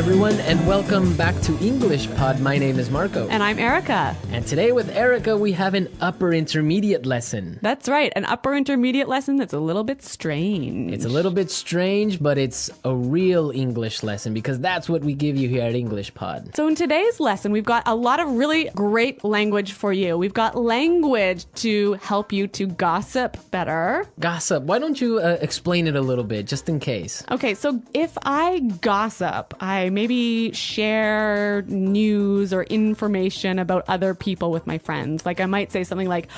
everyone, and welcome back to English Pod. My name is Marco. And I'm Erica. And today with Erica, we have an upper intermediate lesson. That's right, an upper intermediate lesson that's a little bit strange. It's a little bit strange, but it's a real English lesson because that's what we give you here at English Pod. So in today's lesson, we've got a lot of really great language for you. We've got language to help you to gossip better. Gossip. Why don't you explain it a little bit, just in case? Okay, so if I gossip, I maybe share news or information about other people with my friends. Like I might say something like,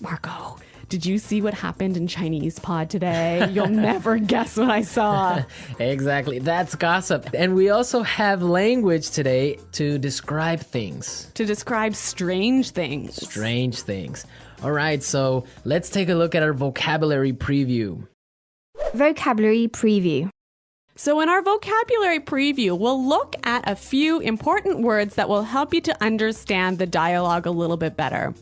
Marco, did you see what happened in Chinese pod today? You'll never guess what I saw. Exactly. That's gossip. And we also have language today to describe things. To describe strange things. Strange things. All right, so let's take a look at our vocabulary preview. Vocabulary preview. So in our vocabulary preview, we'll look at a few important words that will help you to understand the dialogue a little bit better.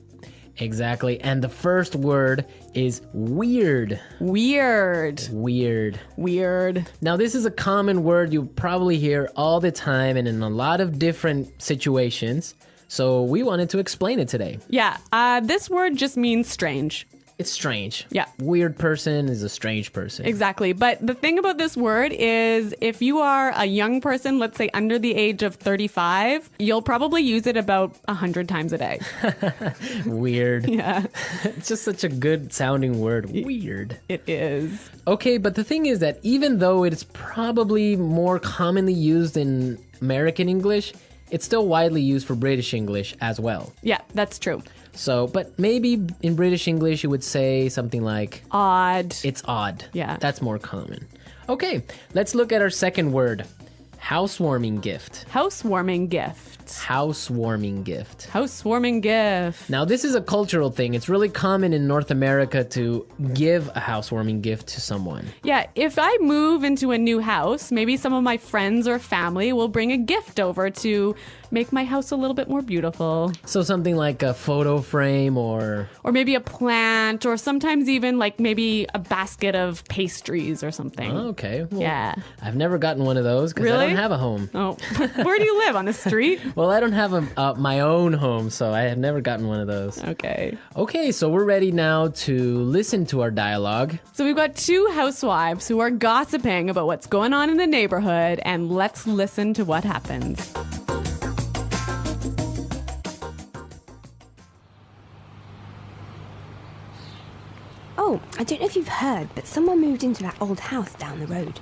Exactly. And the first word is weird. Weird. Weird. Weird. Now, this is a common word you probably hear all the time and in a lot of different situations. So we wanted to explain it today. Yeah, this word just means strange. It's strange. Yeah. Weird person is a strange person. Exactly. But the thing about this word is if you are a young person, let's say under the age of 35, you'll probably use it about 100 times a day. Weird. Yeah. It's just such a good sounding word. Weird. It is. Okay, but the thing is that even though it's probably more commonly used in American English, it's still widely used for British English as well. Yeah, that's true. So, but maybe in British English you would say something like Odd. it's odd. Yeah. That's more common. Okay, let's look at our second word. Housewarming gift. Housewarming gift. Housewarming gift. Housewarming gift. Now, this is a cultural thing. It's really common in North America to give a housewarming gift to someone. Yeah, if I move into a new house, maybe some of my friends or family will bring a gift over to make my house a little bit more beautiful. So something like a photo frame or maybe a plant, or sometimes even like maybe a basket of pastries or something. Oh, okay. Well, Yeah. I've never gotten one of those because I Really? don't have a home. Oh, where do you live? On the street? Well, I don't have my own home, so I have never gotten one of those. Okay. Okay, so we're ready now to listen to our dialogue. So we've got two housewives who are gossiping about what's going on in the neighborhood, and let's listen to what happens. Oh, I don't know if you've heard, but someone moved into that old house down the road.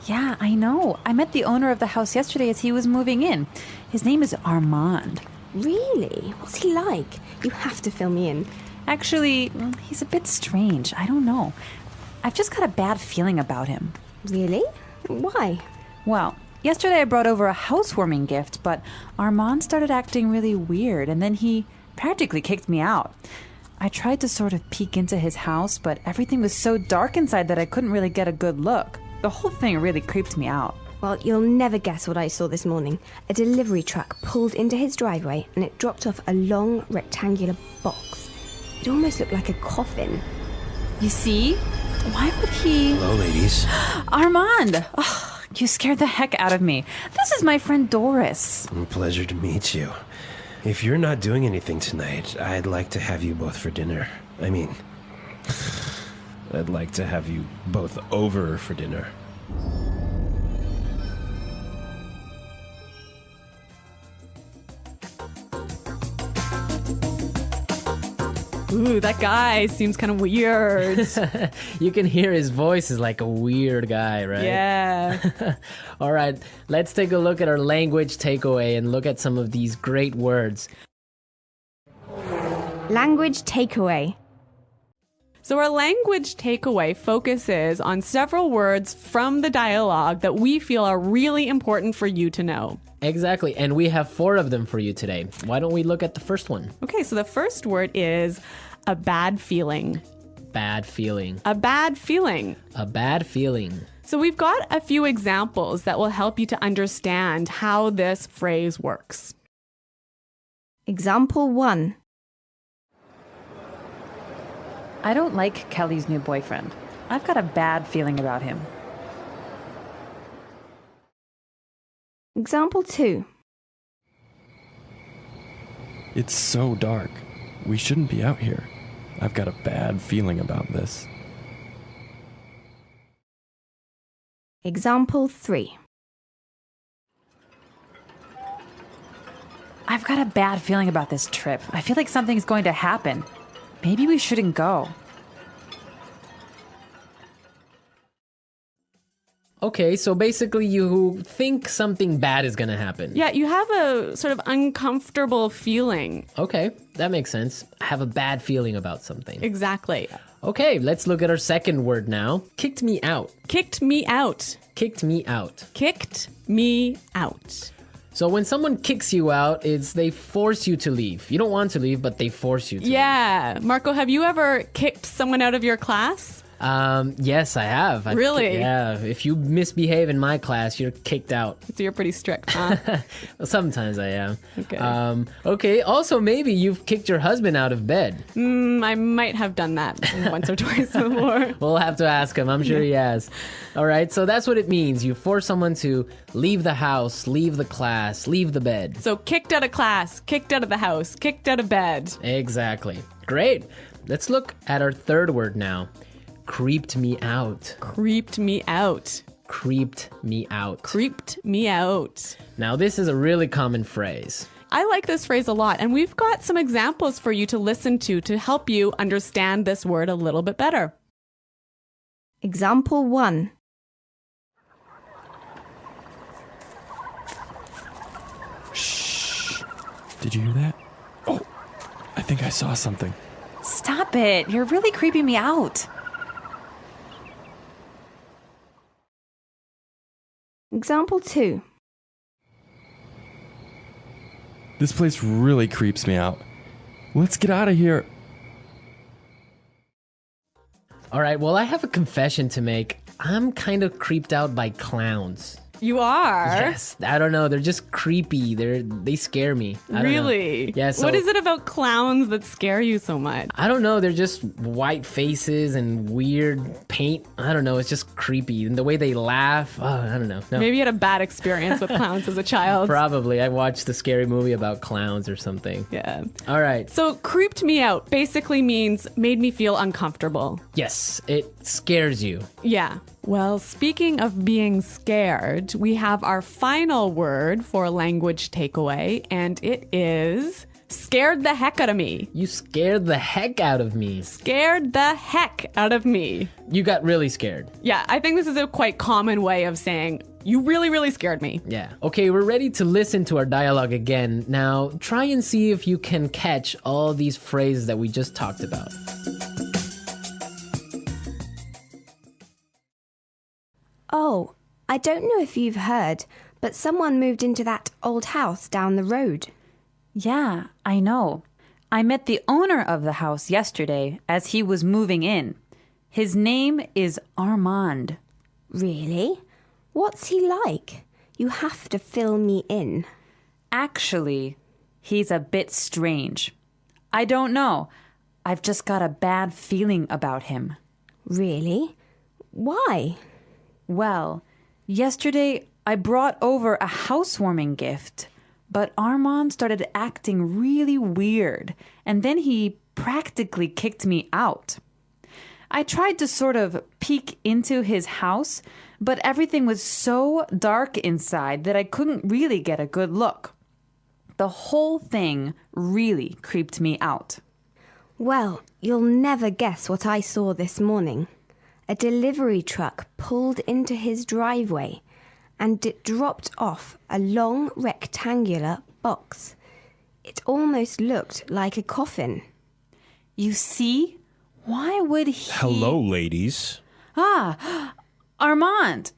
Yeah, I know. I met the owner of the house yesterday as he was moving in. His name is Armand. Really? What's he like? You have to fill me in. Actually, he's a bit strange. I don't know. I've just got a bad feeling about him. Really? Why? Well, yesterday I brought over a housewarming gift, but Armand started acting really weird, and then he practically kicked me out. I tried to sort of peek into his house, but everything was so dark inside that I couldn't really get a good look. The whole thing really creeped me out. Well, you'll never guess what I saw this morning. A delivery truck pulled into his driveway and it dropped off a long rectangular box. It almost looked like a coffin. You see? Why would he... Hello, ladies. Armand! Oh, you scared the heck out of me. This is my friend Doris. Pleasure to meet you. If you're not doing anything tonight, I'd like to have you both for dinner. I mean, I'd like to have you both over for dinner. Ooh, that guy seems kind of weird. You can hear his voice is like a weird guy, right? Yeah. All right, let's take a look at our language takeaway and look at some of these great words. Language takeaway. So our language takeaway focuses on several words from the dialogue that we feel are really important for you to know. Exactly, and we have 4 of them for you today. Why don't we look at the first one? Okay, so the first word is a bad feeling. Bad feeling. A bad feeling. A bad feeling. So we've got a few examples that will help you to understand how this phrase works. Example 1. I don't like Kelly's new boyfriend. I've got a bad feeling about him. Example 2. It's so dark. We shouldn't be out here. I've got a bad feeling about this. Example 3. I've got a bad feeling about this trip. I feel like something's going to happen. Maybe we shouldn't go. Okay, so basically you think something bad is going to happen. Yeah, you have a sort of uncomfortable feeling. Okay, that makes sense. I have a bad feeling about something. Exactly. Okay, let's look at our second word now. Kicked me out. Kicked me out. Kicked me out. Kicked me out. So when someone kicks you out, it's they force you to leave. You don't want to leave, but they force you to Yeah. Marco, have you ever kicked someone out of your class? leave. Yes, I have. Really? Yeah. If you misbehave in my class, you're kicked out. So you're pretty strict, huh? Well, sometimes I am. Okay. Okay, also maybe you've kicked your husband out of bed. I might have done that once or twice before. We'll have to ask him. I'm sure he has. All right, so that's what it means. You force someone to leave the house, leave the class, leave the bed. So kicked out of class, kicked out of the house, kicked out of bed. Exactly. Great. Let's look at our third word now. Creeped me out. Creeped me out. Creeped me out. Creeped me out. Now, this is a really common phrase. I like this phrase a lot, and we've got some examples for you to listen to help you understand this word a little bit better. Example 1. Shh. Did you hear that? Oh, I think I saw something. Stop it. You're really creeping me out. Example 2. This place really creeps me out. Let's get out of here. All right, well, I have a confession to make. I'm kind of creeped out by clowns. You are? Yes, I don't know. They're just creepy. They scare me. I don't know. Really? Yeah. So, what is it about clowns that scare you so much? I don't know. They're just white faces and weird paint. I don't know. It's just creepy. And the way they laugh. Oh, I don't know. No. Maybe you had a bad experience with clowns as a child. Probably. I watched a scary movie about clowns or something. Yeah. All right. So creeped me out basically means made me feel uncomfortable. Yes, it scares you. Yeah. Well, speaking of being scared, we have our final word for language takeaway, and it is scared the heck out of me. You scared the heck out of me. Scared the heck out of me. You got really scared. Yeah, I think this is a quite common way of saying, you really, really scared me. Yeah. Okay, we're ready to listen to our dialogue again. Now, try and see if you can catch all these phrases that we just talked about. Oh, I don't know if you've heard, but someone moved into that old house down the road. Yeah, I know. I met the owner of the house yesterday as he was moving in. His name is Armand. Really? What's he like? You have to fill me in. Actually, he's a bit strange. I don't know. I've just got a bad feeling about him. Really? Why? Well, yesterday I brought over a housewarming gift, but Armand started acting really weird, and then he practically kicked me out. I tried to sort of peek into his house, but everything was so dark inside that I couldn't really get a good look. The whole thing really creeped me out. Well, you'll never guess what I saw this morning. A delivery truck pulled into his driveway and it dropped off a long rectangular box. It almost looked like a coffin. You see? Why would he... Hello, ladies. Armand!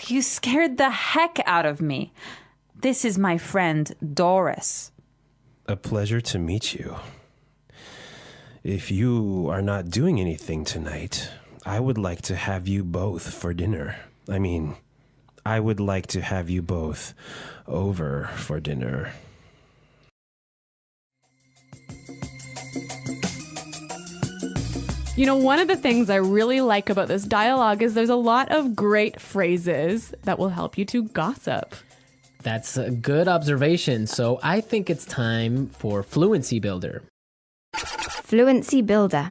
You scared the heck out of me. This is my friend, Doris. A pleasure to meet you. If you are not doing anything tonight, I would like to have you both for dinner. I would like to have you both over for dinner. You know, one of the things I really like about this dialogue is there's a lot of great phrases that will help you to gossip. That's a good observation. So I think it's time for Fluency Builder. Fluency Builder.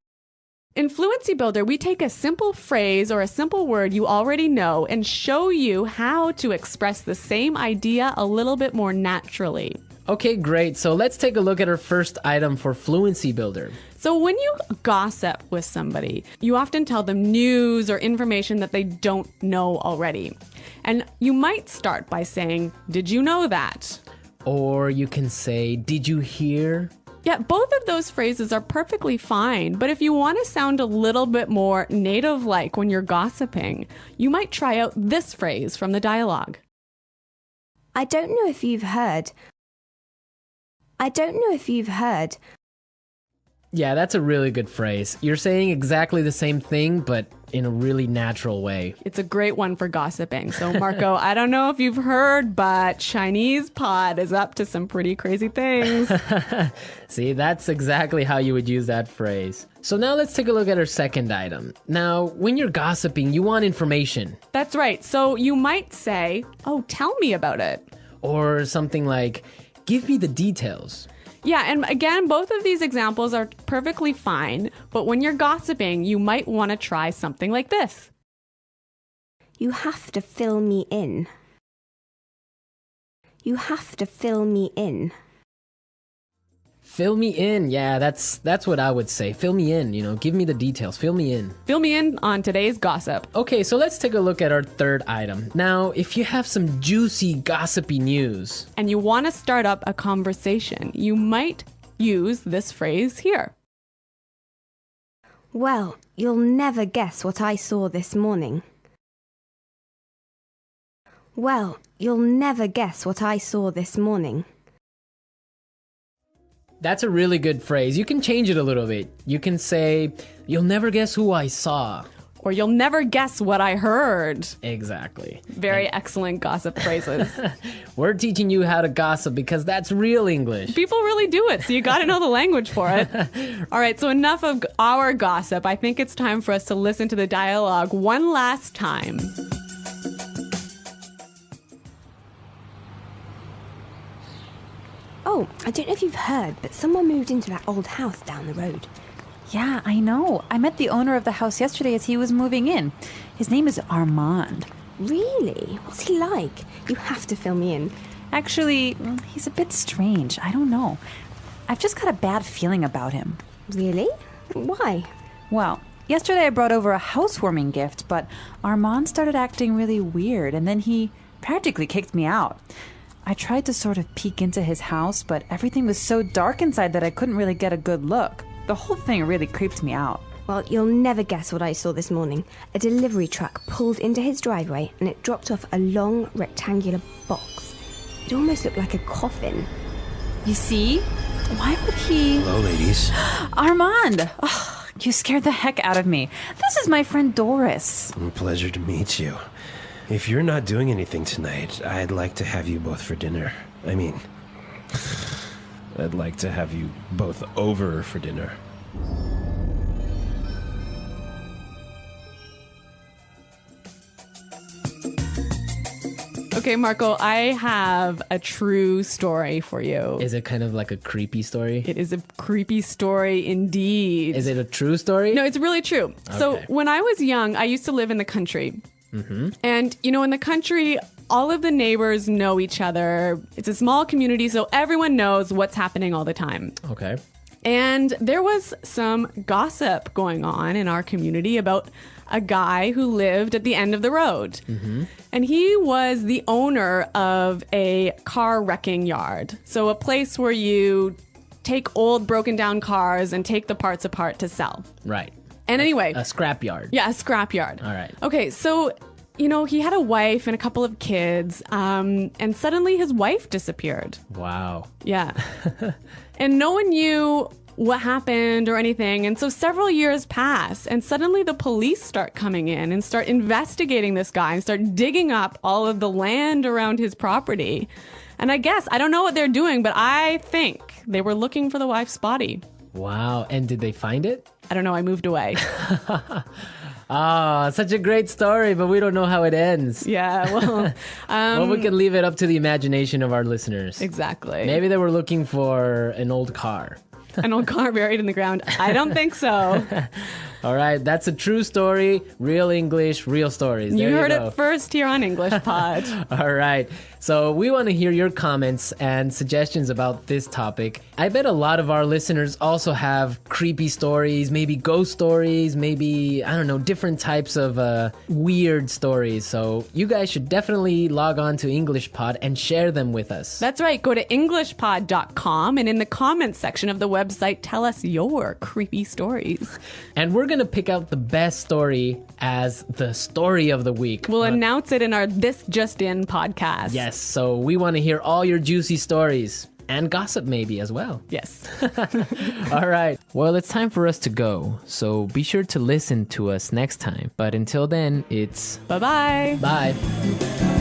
In Fluency Builder, we take a simple phrase or a simple word you already know and show you how to express the same idea a little bit more naturally. Okay, great. So let's take a look at our first item for Fluency Builder. So when you gossip with somebody, you often tell them news or information that they don't know already. And you might start by saying, "Did you know that?" Or you can say, "Did you hear?" Yeah, both of those phrases are perfectly fine, but if you want to sound a little bit more native-like when you're gossiping, you might try out this phrase from the dialogue. I don't know if you've heard. Yeah, that's a really good phrase. You're saying exactly the same thing, but in a really natural way. It's a great one for gossiping. So, Marco, I don't know if you've heard, but Chinese pod is up to some pretty crazy things. See, that's exactly how you would use that phrase. So now let's take a look at our second item. Now, when you're gossiping, you want information. That's right. So you might say, "Oh, tell me about it." Or something like, "Give me the details." Yeah, and again, both of these examples are perfectly fine, but when you're gossiping, you might want to try something like this. You have to fill me in. You have to fill me in. Fill me in. Yeah, that's what I would say. Fill me in, give me the details. Fill me in. Fill me in on today's gossip. Okay, so let's take a look at our third item. Now, if you have some juicy, gossipy news, And you want to start up a conversation, you might use this phrase here. Well, you'll never guess what I saw this morning. Well, you'll never guess what I saw this morning. that's a really good phrase. You can change it a little bit. You can say, "You'll never guess who I saw." Or "You'll never guess what I heard." Exactly. Very excellent gossip phrases. We're teaching you how to gossip because that's real English. People really do it, so you got to know the language for it. All right, so enough of our gossip. I think it's time for us to listen to the dialogue one last time. Oh, I don't know if you've heard, but someone moved into that old house down the road. Yeah, I know. I met the owner of the house yesterday as he was moving in. His name is Armand. Really? What's he like? You have to fill me in. Actually, he's a bit strange. I don't know. I've just got a bad feeling about him. Really? Why? Well, yesterday I brought over a housewarming gift, but Armand started acting really weird, and then he practically kicked me out. I tried to sort of peek into his house, but everything was so dark inside that I couldn't really get a good look. The whole thing really creeped me out. Well, you'll never guess what I saw this morning. A delivery truck pulled into his driveway and it dropped off a long rectangular box. It almost looked like a coffin. You see? Why would he... Hello, ladies. Armand! Oh, you scared the heck out of me. This is my friend Doris. Pleasure to meet you. If you're not doing anything tonight, I'd like to have you both for dinner. I mean, I'd like to have you both over for dinner. Okay, Marco, I have a true story for you. Is it kind of like a creepy story? It is a creepy story indeed. Is it a true story? No, it's really true. So Okay. when I was young, I used to live in the country. Mm-hmm. And, in the country, all of the neighbors know each other. It's a small community, so everyone knows what's happening all the time. Okay. And there was some gossip going on in our community about a guy who lived at the end of the road. Mm-hmm. And he was the owner of a car wrecking yard. So a place where you take old broken down cars and take the parts apart to sell. Right. And anyway, A scrapyard. yeah, a scrapyard. All right. Okay, so, he had a wife and a couple of kids, and suddenly his wife disappeared. Wow. Yeah. And no one knew what happened or anything. And so several years pass, and suddenly the police start coming in and start investigating this guy and start digging up all of the land around his property. And I don't know what they're doing, but I think they were looking for the wife's body. Wow. And did they find it? I don't know, I moved away. Ah, such a great story, but we don't know how it ends. Yeah, well, Well, we can leave it up to the imagination of our listeners. exactly. Maybe they were looking for an old car. An old car buried in the ground. I don't think so. All right, that's a true story. Real English, real stories. You There heard go. it first here on English Pod. All right. So we want to hear your comments and suggestions about this topic. I bet a lot of our listeners also have creepy stories, maybe ghost stories, maybe, I don't know, different types of weird stories. So you guys should definitely log on to English Pod and share them with us. That's right. Go to EnglishPod.com and in the comments section of the website, tell us your creepy stories. And we're going to pick out the best story as the story of the week. We'll announce it in our This Just In podcast. Yes, so we want to hear all your juicy stories and gossip maybe as well. Yes. All right. Well, it's time for us to go. So be sure to listen to us next time. But until then, it's Bye-bye. bye.